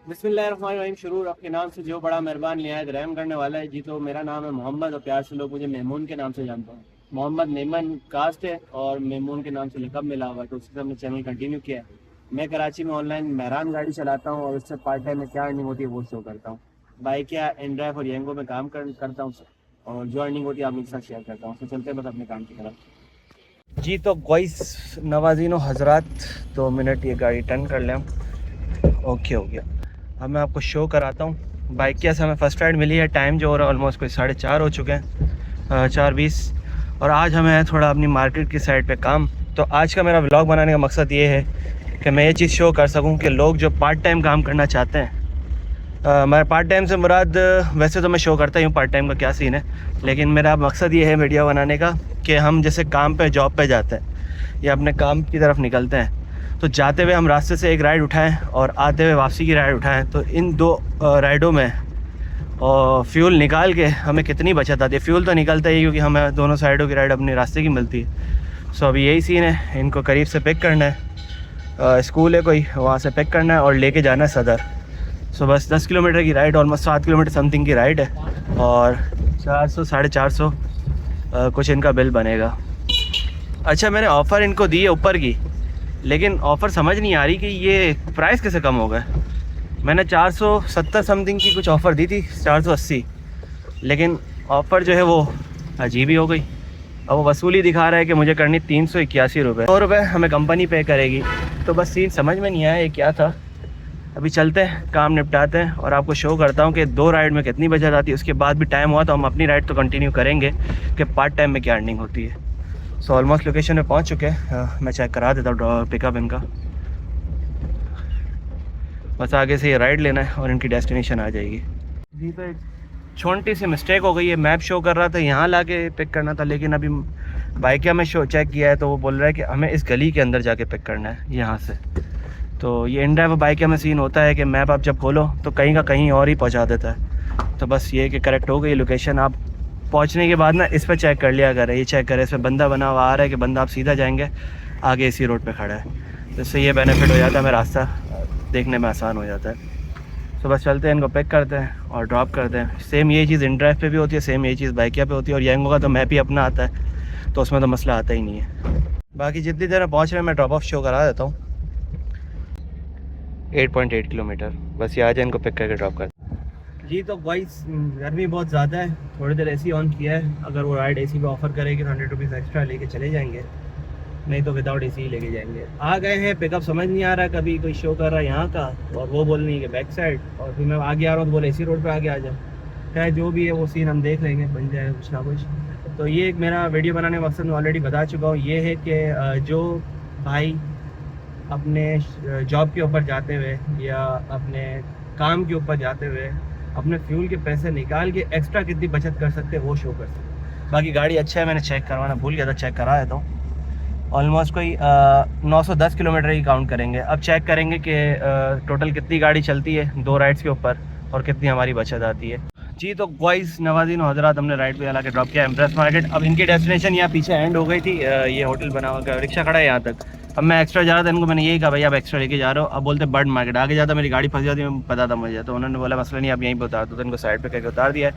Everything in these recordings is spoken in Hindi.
बिस्मिल्लाहिर्रहमानिर्रहीम। शुरू आपके नाम से जो बड़ा मेहरबान निहायत रहम करने वाला है। जी तो मेरा नाम है मोहम्मद और प्यार से लोग मुझे मेमून के नाम से जानते हैं। मोहम्मद मेमन कास्ट है और मेमून के नाम से लकब मिला हुआ है, तो उससे हमने चैनल कंटिन्यू किया है। मैं कराची में ऑनलाइन महरान गाड़ी चलाता हूँ और उससे पार्ट टाइम में क्या अर्निंग होती है वो शो करता हूँ। बाइक या एंड्राइव और येंगो में काम करता हूँ और जो अर्निंग होती है आप लोग के साथ शेयर करता हूँ। तो चलते हैं बस अपने काम की तरफ। जी तो वॉइस नवाजीनो हजरात, 2 मिनट ये गाड़ी टर्न कर लें। ओके हो गया। अब मैं आपको शो कराता हूँ बाइक की। ऐसा हमें फ़र्स्ट राइड मिली है। टाइम जो हो रहा है ऑलमोस्ट कोई 4:30 हो चुके हैं, 4:20। और आज हमें है थोड़ा अपनी मार्केट की साइड पे काम। तो आज का मेरा व्लॉग बनाने का मकसद ये है कि मैं ये चीज़ शो कर सकूँ कि लोग जो पार्ट टाइम काम करना चाहते हैं, मैं पार्ट टाइम से मुराद, वैसे तो मैं शो करता ही हूँ पार्ट टाइम का क्या सीन है, लेकिन मेरा मकसद ये है वीडियो बनाने का कि हम जैसे काम पे जॉब पे जाते हैं या अपने काम की तरफ निकलते हैं, तो जाते हुए हम रास्ते से एक राइड उठाएं और आते हुए वापसी की राइड उठाएं, तो इन दो राइडों में और फ्यूल निकाल के हमें कितनी बचत आती है। फ्यूल तो निकलता ही क्योंकि हमें दोनों साइडों की राइड अपने रास्ते की मिलती है। सो अभी यही सीन है, इनको करीब से पिक करना है, स्कूल है कोई, वहाँ से पिक करना है और लेके जाना है सदर। सो बस 10 किलोमीटर की राइड, ऑलमोस्ट 7 किलोमीटर समथिंग की राइड है और 400 450 कुछ इनका बिल बनेगा। अच्छा, मैंने ऑफ़र इनको दी है ऊपर की, लेकिन ऑफ़र समझ नहीं आ रही कि ये प्राइस कैसे कम हो गए। मैंने 470 समथिंग की कुछ ऑफ़र दी थी, 480, लेकिन ऑफ़र जो है वो अजीब ही हो गई। अब वो वसूली दिखा रहा है कि मुझे करनी 381 रुपये, 100 रुपये हमें कंपनी पे करेगी। तो बस सीन समझ में नहीं आया ये क्या था। अभी चलते हैं, काम निपटाते हैं और आपको शो करता हूँ कि 2 राइड में कितनी बचत आती है। उसके बाद भी टाइम हुआ तो हम अपनी राइड तो कंटिन्यू करेंगे कि पार्ट टाइम में क्या अर्निंग होती है। सो ऑलमोस्ट लोकेशन पे पहुँच चुके हैं। मैं चेक करा देता हूँ पिकअप इनका। बस आगे से ये राइड लेना है और इनकी डेस्टिनेशन आ जाएगी। जी तो एक छोटी सी मिस्टेक हो गई है। मैप शो कर रहा था यहाँ ला के पिक करना था, लेकिन अभी बाइकिया में शो चेक किया है तो वो बोल रहा है कि हमें इस गली के अंदर जाके पिक करना है यहाँ से। तो ये इनड्राइव बाइकिया में सीन होता है कि मैप आप जब खोलो तो कहीं का कहीं और ही पहुँचा देता है। तो बस ये कि करेक्ट हो गई लोकेशन। आप पहुँचने के बाद ना इस पर चेक कर लिया करें, ये चेक करें इस पर बंदा बना हुआ आ रहा है कि बंदा आप सीधा जाएंगे, आगे इसी रोड पे खड़ा है। तो इससे ये बेनिफिट हो जाता है, हमें रास्ता देखने में आसान हो जाता है। तो बस चलते हैं, इनको पिक करते हैं और ड्रॉप करते हैं। सेम ये चीज़ इनड्राइव पे भी होती है, सेम ये चीज़ बाइकिया पे होती है। और येंगो का तो मैप ही अपना आता है, तो उसमें तो मसला आता ही नहीं है। बाकी जितनी देर में पहुँच रहे हैं मैं ड्रॉप ऑफ शो करा देता हूँ। 8.8 किलोमीटर, बस ये आ जाए, इनको पिक करके ड्रॉप कर। जी तो गाइस गर्मी बहुत ज़्यादा है, थोड़ी देर एसी ऑन किया है। अगर वो राइड एसी पे ऑफ़र करेगी तो 100 रुपीज़ एक्स्ट्रा लेके चले जाएंगे, नहीं तो विदाउट एसी ही लेके जाएंगे। आ गए हैं, पिकअप समझ नहीं आ रहा, कभी कोई शो कर रहा है यहाँ का और वो बोल रही है कि बैक साइड, और फिर मैं आगे आ रहा हूँ तो बोले इसी रोड पे आगे आ जाओ। चाहे जो भी है वो सीन हम देख लेंगे, बन जाएगा कुछ ना कुछ। तो ये एक मेरा वीडियो बनाने का मकसद मैं ऑलरेडी बता चुका हूँ। ये है कि जो भाई अपने जॉब के ऊपर जाते हुए या अपने काम के ऊपर जाते हुए अपने फ्यूल के पैसे निकाल के एक्स्ट्रा कितनी बचत कर सकते हैं वो शो कर सकते। बाकी गाड़ी अच्छा है, मैंने चेक करवाना भूल गया था, चेक करा देता हूँ। ऑलमोस्ट कोई 910 किलोमीटर ही काउंट करेंगे। अब चेक करेंगे कि टोटल कितनी गाड़ी चलती है 2 राइड्स के ऊपर और कितनी हमारी बचत आती है। जी तो गाइस नवाज़ीन हज़रात, हमने राइड पे ला के ड्रॉप किया इम्प्रेस मार्केट। अब इनकी डेस्टिनेशन यहाँ पीछे एंड हो गई थी, ये होटल बना हुआ, रिक्शा खड़ा है यहाँ तक। अब मैं एक्स्ट्रा जा रहा था, इनको मैंने यही कहा भाई आप एक्स्ट्रा लेके जा रहे हो। अब बोलते बर्ड मार्केट आगे जाता, मेरी गाड़ी फंस जाती, पता था मुझे। तो उन्होंने बोला मसला नहीं, आप यहीं पर उतार दो, तो इनको साइड पर करके उतार दिया है।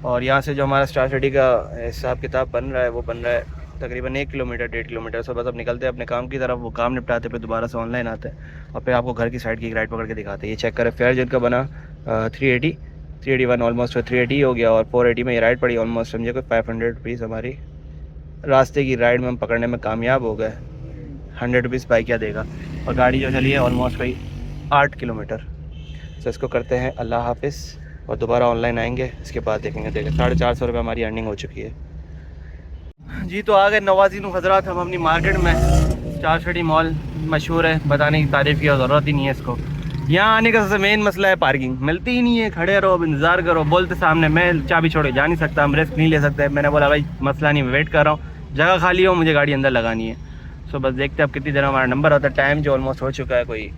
और यहाँ से जो हमारा स्टार सिटी का हिसाब किताब बन रहा है वो बन रहा है तकरीबन 1 किलोमीटर 1.5 किलोमीटर। से बस अब निकलते हैं अपने काम की तरफ, वो काम निपटाते फिर दोबारा से ऑनलाइन आते हैं और फिर आपको घर की साइड की एक राइड पकड़ के दिखाते हैं। ये चेक करें, फेयर जिनका बना 381 ऑलमोस्ट 380 हो गया और 480 में ये राइड पड़ी। ऑलमोस्ट समझे कोई 500 रुपीज़ हमारी रास्ते की राइड में हम पकड़ने में कामयाब हो गए। 100 रुपीज़ बाइक क्या देगा, और गाड़ी जो चली है ऑलमोस्ट कोई 8 किलोमीटर। तो इसको करते हैं अल्लाह हाफिज़ और दोबारा ऑनलाइन आएंगे, इसके बाद देखेंगे। 450 रुपये हमारी अर्निंग हो चुकी है। जी तो आ गए नवाज़ीन हज़रात हम अपनी मार्केट में। स्टार सिटी मॉल मशहूर है, बताने की तारीफ़ की ज़रूरत ही नहीं है इसको। यहाँ आने का सबसे मेन मसला है पार्किंग, मिलती ही नहीं है। खड़े रहो, अब इंतज़ार करो, बोलते सामने मैं चाबी छोड़ के जा नहीं सकता, हम रिस्क नहीं ले सकते। मैंने बोला भाई मसला नहीं, मैं वेट कर रहा हूँ, जगह खाली हो, मुझे गाड़ी अंदर लगानी है। सो बस देखते हैं अब कितनी देर हमारा नंबर होता है। टाइम जो ऑलमोस्ट हो चुका है कोई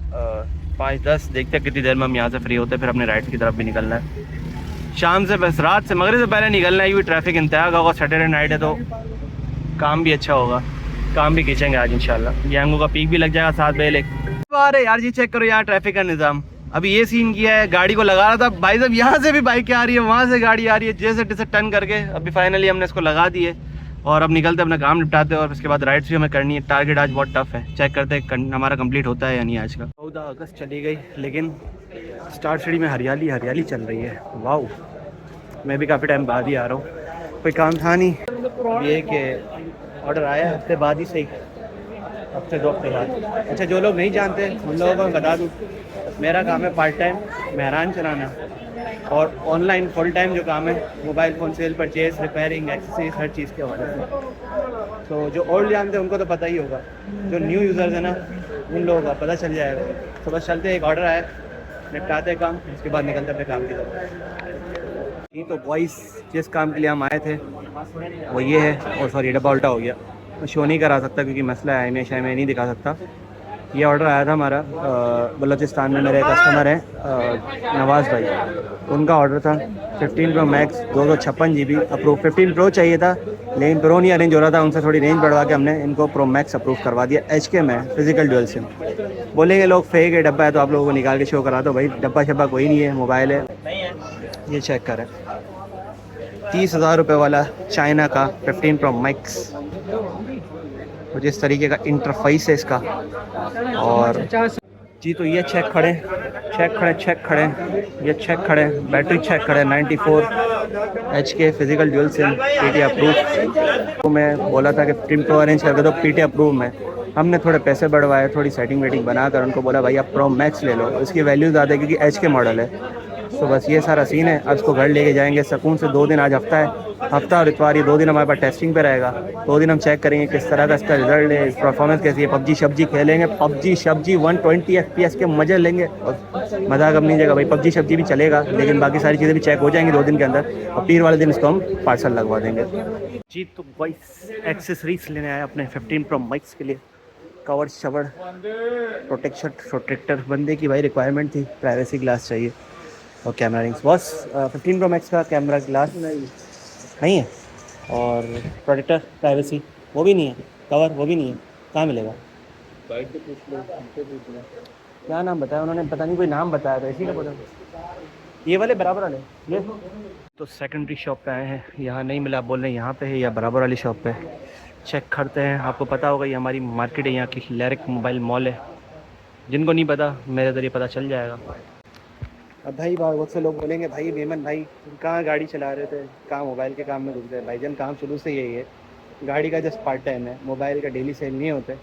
5:10, देखते हैं कितनी देर में हम यहाँ से फ्री होते हैं, फिर अपने राइड की तरफ भी निकलना है। शाम से बस रात से मगरिब से पहले निकलना है, यूँ ट्रैफिक इंतहा का होगा। सैटरडे नाइट है तो काम भी अच्छा होगा, काम भी खींचेंगे आज इंशाल्लाह। येंगो का पीक भी लग जाएगा 7 बजे। लेकिन अरे यार जी चेक करो यार ट्रैफिक का निज़ाम, अभी ये सीन किया है, गाड़ी को लगा रहा था भाई साहब, यहाँ से भी बाइक आ रही है, वहाँ से गाड़ी आ रही है, जैसे तैसे टर्न करके अभी फाइनली हमने इसको लगा दी है और अब निकलते अपना काम निपटाते हैं और उसके बाद राइड्स भी हमें करनी है। टारगेट आज बहुत टफ है, चेक करते हैं हमारा कंप्लीट होता है या नहीं आज का। 14 अगस्त चली गई लेकिन स्टार सिटी में हरियाली हरियाली चल रही है। वाओ, मैं भी काफ़ी टाइम बाद ही आ रहा हूँ, कोई काम था नहीं। ये कि ऑर्डर आया हफ्ते बाद ही सही, हफ्ते 2 हफ्ते बाद। अच्छा, जो लोग नहीं जानते उन लोगों को मैं बता दूँ, मेरा काम है पार्ट टाइम मेहरान चलाना और ऑनलाइन फुल टाइम जो काम है mobile phone sale purchase repairing accessories हर चीज़ के हवाले से। तो जो ओल्ड जानते हैं उनको तो पता ही होगा, जो न्यू यूज़र्स हैं ना उन लोगों का पता चल जाएगा। तो बस चलते, एक ऑर्डर आया, निपटाते काम, उसके बाद निकलते अपने काम की तरफ। ये तो बॉयज़ जिस काम के लिए हम आए थे वो ये है, और सॉरी डब्बा उल्टा हो गया, मैं शो नहीं करा सकता क्योंकि मसला है, हमेशा मैं नहीं दिखा सकता। ये ऑर्डर आया था हमारा बलूचिस्तान में, मेरे कस्टमर हैं नवाज़ भाई, उनका ऑर्डर था 15 pro max 256 GB approve. 15 pro चाहिए था लेकिन प्रो नहीं अरेंज हो रहा था, उनसे थोड़ी रेंज बढ़वा के हमने इनको प्रो मैक्स अप्रूव करवा दिया। HK में फिजिकल ड्यूल सिम। बोलेंगे लोग फेक है डब्बा है, तो आप लोगों को निकाल के शो करा दो भाई, डब्बा शब्बा कोई नहीं है, मोबाइल है। ये चेक करें, 30,000 रुपये वाला चाइना का 15 प्रो मैक्स, कुछ इस तरीके का इंटरफेस है इसका। और जी तो ये चेक खड़े, ये चेक खड़े, बैटरी चेक खड़े 94 HK physical dual SIM PT approve. तो मैं बोला था कि 15 प्रो अरेंज करके दो, PT अप्रूव में हमने थोड़े पैसे बढ़वाए, थोड़ी सेटिंग वेटिंग बनाकर उनको बोला भाई आप प्रो मैक्स ले लो, इसकी वैल्यू ज़्यादा है क्योंकि HK मॉडल है। तो बस ये सारा सीन है, अब इसको घर लेके जाएंगे सुकून से। 2 दिन, आज हफ्ता है, हफ्ता और इतवार, ये 2 दिन हमारे पास टेस्टिंग पे रहेगा। 2 दिन हम चेक करेंगे किस तरह का इसका रिजल्ट है, परफॉर्मेंस कैसी है। पबजी शब्जी खेलेंगे, पबजी शब्जी 120 FPS के मज़े लेंगे और मजाक अपनी जगह भाई, पबजी शब्जी भी चलेगा लेकिन बाकी सारी चीज़ें भी चेक हो जाएंगी 2 दिन के अंदर, और पीर वाले दिन इसको हम पार्सल लगवा देंगे। जी तो वॉइस एक्सेसरीज लेने आए अपने 15 प्रो मैक्स के लिए, कवर शवर प्रोटेक्टर बंदे की भाई रिक्वायरमेंट थी, प्राइवेसी ग्लास चाहिए और camera rings. Boss 15 pro max का कैमरा ग्लास नहीं है और प्रोटेक्टर प्राइवेसी वो भी नहीं है, कवर वो भी नहीं है, कहाँ मिलेगा? क्या नाम बताया उन्होंने, पता नहीं कोई नाम बताया था, इसी का पता। ये वाले बराबर वाले ये तो सेकेंडरी शॉप पे आए हैं, यहाँ नहीं मिला, बोल रहे हैं यहाँ पे है या बराबर वाली शॉप पे। चेक करते हैं, आपको पता होगा ये हमारी मार्केट है, यहाँ की लैरिक मोबाइल मॉल है। जिनको नहीं पता मेरे ज़रिए पता चल जाएगा। अब भाई बहुत से लोग बोलेंगे भाई मेमन भाई कहाँ गाड़ी चला रहे थे, कहाँ मोबाइल के काम में घुस गए। भाईजान काम शुरू से यही है, गाड़ी का जस्ट पार्ट टाइम है, मोबाइल का डेली सेल नहीं होते।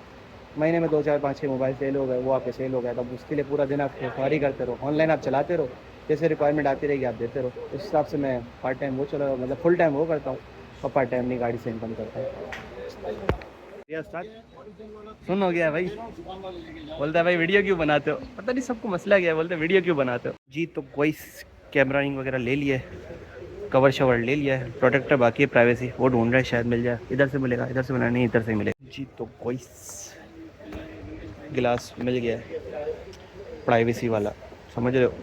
महीने में 2 4 5 6 मोबाइल सेल हो गए, वो आपके सेल हो गया, तब उसके लिए पूरा दिन आप सवारी करते रहो, ऑनलाइन आप चलाते रहो, जैसे रिक्वायरमेंट आती रहेगी आप देते रहो। इस हिसाब से मैं पार्ट टाइम वो चला, मतलब फुल टाइम वो करता हूँ और पार्ट टाइम नहीं गाड़ी से इनकम करता हूँ। सुन हो गया भाई, बोलता है भाई वीडियो क्यों बनाते हो, पता नहीं सबको मसला क्या है, बोलते हैं वीडियो क्यों बनाते हो। जी तो कोई कैमरा रिंग वगैरह ले लिया है, कवर शवर ले लिया है, प्रोटेक्टर बाकी है, प्राइवेसी वो ढूंढ रहा है, शायद मिल जाए। इधर से मिलेगा, इधर से मिला नहीं, इधर से मिलेगा। जी तो कोई गिलास मिल गया है प्राइवेसी वाला, समझ रहे हो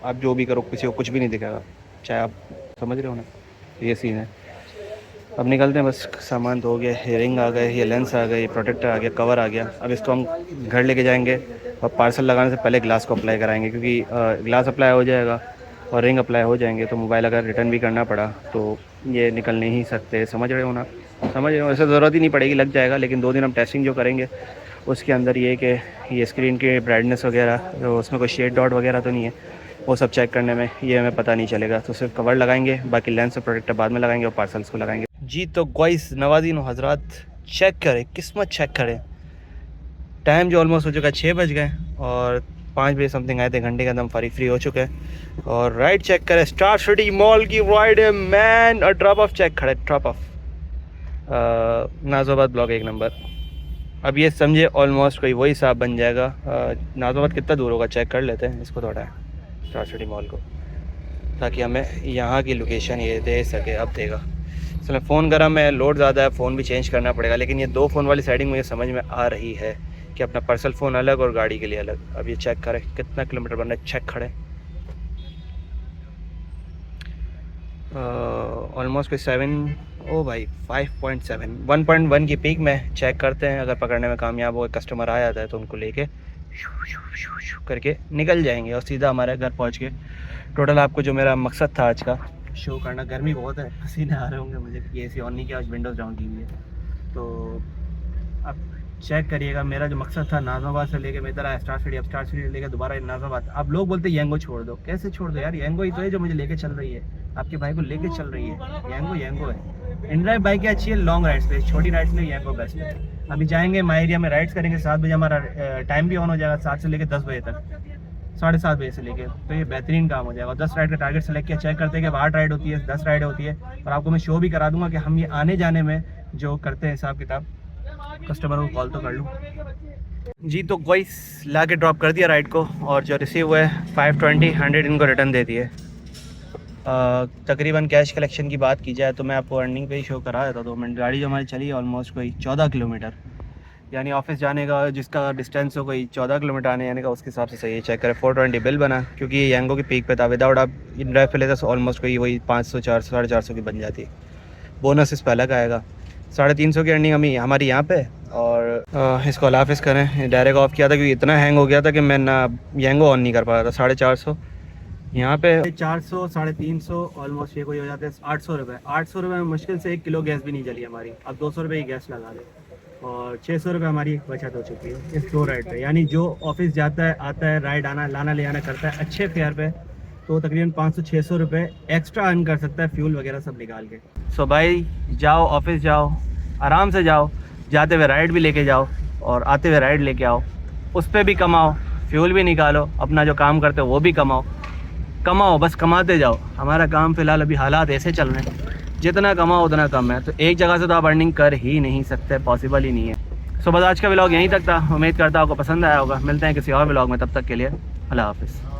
आप, जो भी करो किसी को कुछ भी नहीं दिखेगा, चाहे आप समझ रहे हो ना, ये सीन है। अब निकलते हैं, बस सामान तो हो गया, ये रिंग आ गए, ये लेंस आ गए, ये प्रोटेक्टर आ गया, कवर आ गया। अब इसको हम घर लेके जाएंगे और पार्सल लगाने से पहले ग्लास को अप्लाई कराएंगे, क्योंकि ग्लास अप्लाई हो जाएगा और रिंग अप्लाई हो जाएंगे तो मोबाइल अगर रिटर्न भी करना पड़ा तो ये निकल नहीं सकते, समझ रहे हो ना, समझ रहे हो। ऐसे ज़रूरत ही नहीं पड़ेगी, लग जाएगा, लेकिन 2 दिन हम टेस्टिंग जो करेंगे उसके अंदर ये कि ये स्क्रीन की ब्राइटनेस वगैरह, तो उसमें कोई शेड डॉट वगैरह तो नहीं है, वो सब चेक करने में ये हमें पता नहीं चलेगा। तो सिर्फ कवर लगाएंगे, बाकी लेंस और प्रोटेक्टर बाद में लगाएंगे और पार्सल्स को लगाएंगे। जी तो गाइस नवाज़ीन हजरात चेक करें, किस्मत चेक करें, टाइम जो ऑलमोस्ट हो चुका है 6 बज गए और 5 बजे समथिंग आए थे, घंटे का दम फारिग फ्री हो चुके हैं। और राइड चेक करें, स्टार सिटी मॉल की राइड है मैन, और ड्रॉप ऑफ चेक खड़े, drop of Nazabad block 1 number. अब ये समझे ऑलमोस्ट कोई वही हिसाब बन जाएगा। नाज़ाबाद कितना दूर होगा चेक कर लेते हैं इसको थोड़ा, स्टार सिटी मॉल को, ताकि हमें यहाँ की लोकेशन ये दे सके। अब देगा चलो, फ़ोन करा मैं, लोड ज़्यादा है, फ़ोन भी चेंज करना पड़ेगा, लेकिन ये 2 फ़ोन वाली सेटिंग मुझे समझ में आ रही है कि अपना पर्सनल फ़ोन अलग और गाड़ी के लिए अलग। अब ये चेक करें कितना किलोमीटर बन रहा है, चेक खड़े ऑलमोस्ट कोई 7 ओ भाई 5.7 1.1 की पीक में। चेक करते हैं, अगर पकड़ने में कामयाब हो, कस्टमर आ जाता है तो उनको लेके करके निकल जाएंगे और सीधा हमारे घर पहुंच के टोटल आपको जो मेरा मकसद था आज का शो करना। गर्मी बहुत है, पसीने आ रहे होंगे मुझे कि एसी ऑन नहीं किया, आज विंडोज़ डाउन की हुई है। तो अब चेक करिएगा, मेरा जो मकसद था नाज़िमाबाद से लेके मैं इधर आया स्टार सिटी, अब स्टार सिटी लेके दोबारा नाज़िमाबाद। अब लोग बोलते हैं येंगो छोड़ दो, कैसे छोड़ दो यार, येंगो ही तो है जो मुझे लेके चल रही है, आपके भाई को लेके चल रही है। येंगो है। इनड्राइव बाइक अच्छी है लॉन्ग राइड्स पे, छोटी राइड्स में येंगो बेस्ट है। अभी जाएंगे माई एरिया में, राइड्स करेंगे 7 बजे, हमारा टाइम भी ऑन हो जाएगा 7 से लेकर 10 बजे तक, 7:30 बजे से लेके, तो ये बेहतरीन काम हो जाएगा। 10 राइड का टारगेट सेलेक्ट किया, चेक करते हैं कि 8 राइड होती है, 10 राइड होती है, और आपको मैं शो भी करा दूंगा कि हम ये आने जाने में जो करते हैं हिसाब किताब। कस्टमर को कॉल तो कर लूँ जी। तो वॉइस ला के ड्रॉप कर दिया राइड को, और जो रिसीव हुआ है 520 100 इनको रिटर्न दे दिए। तकरीबन कैश कलेक्शन की बात की जाए तो मैं आपको अर्निंग पे ही शो करा देता। 2 मिनट गाड़ी जो हमारी चली है ऑलमोस्ट कोई 14 किलोमीटर, यानी ऑफिस जाने का जिसका डिस्टेंस हो कोई 14 किलोमीटर आने यानी का, उसके हिसाब से सही है। चेक करें 420 बिल बना, क्योंकि ये येंगो की पीक पे था। विदाउट आप ड्राइव पे लेते तो ऑलमोस्ट कोई वही 500 400 450 की बन जाती। बोनस इस पर अलग आएगा। 350 की अर्निंग हमारी यहाँ पे। और इसको हाफिज़ करें, डायरेक्ट ऑफ किया था क्योंकि इतना हैंग हो गया था कि मैं ना येंगो ऑन नहीं कर पा रहा था। 450 यहाँ पे 400 350 ऑलमोस्ट ये कोई हो जाते हैं 800 रुपये। 800 रुपये में मुश्किल से 1 किलो गैस भी नहीं जली हमारी। अब 200 रुपये की गैस लगा दें और 600 रुपये हमारी बचत हो चुकी है इस 2 राइड पे। यानी जो ऑफिस जाता है आता है, राइड आना लाना ले आना करता है अच्छे फेयर पे, तो तकरीबन 500-600 रुपये एक्स्ट्रा अर्न कर सकता है फ्यूल वगैरह सब निकाल के। सो भाई जाओ ऑफिस जाओ, आराम से जाओ, जाते हुए राइड भी लेके जाओ और आते हुए राइड लेके आओ, उस पर भी कमाओ, फ्यूल भी निकालो, अपना जो काम करते हो वो भी कमाओ, बस कमाते जाओ। हमारा काम फ़िलहाल अभी हालात ऐसे चल रहे हैं, जितना कमाओ उतना कम है, तो एक जगह से तो आप अर्निंग कर ही नहीं सकते, पॉसिबल ही नहीं है। सो बस आज का व्लॉग यहीं तक था, उम्मीद करता हूँ आपको पसंद आया होगा। मिलते हैं किसी और व्लॉग में, तब तक के लिए अल्लाह हाफ़िज़।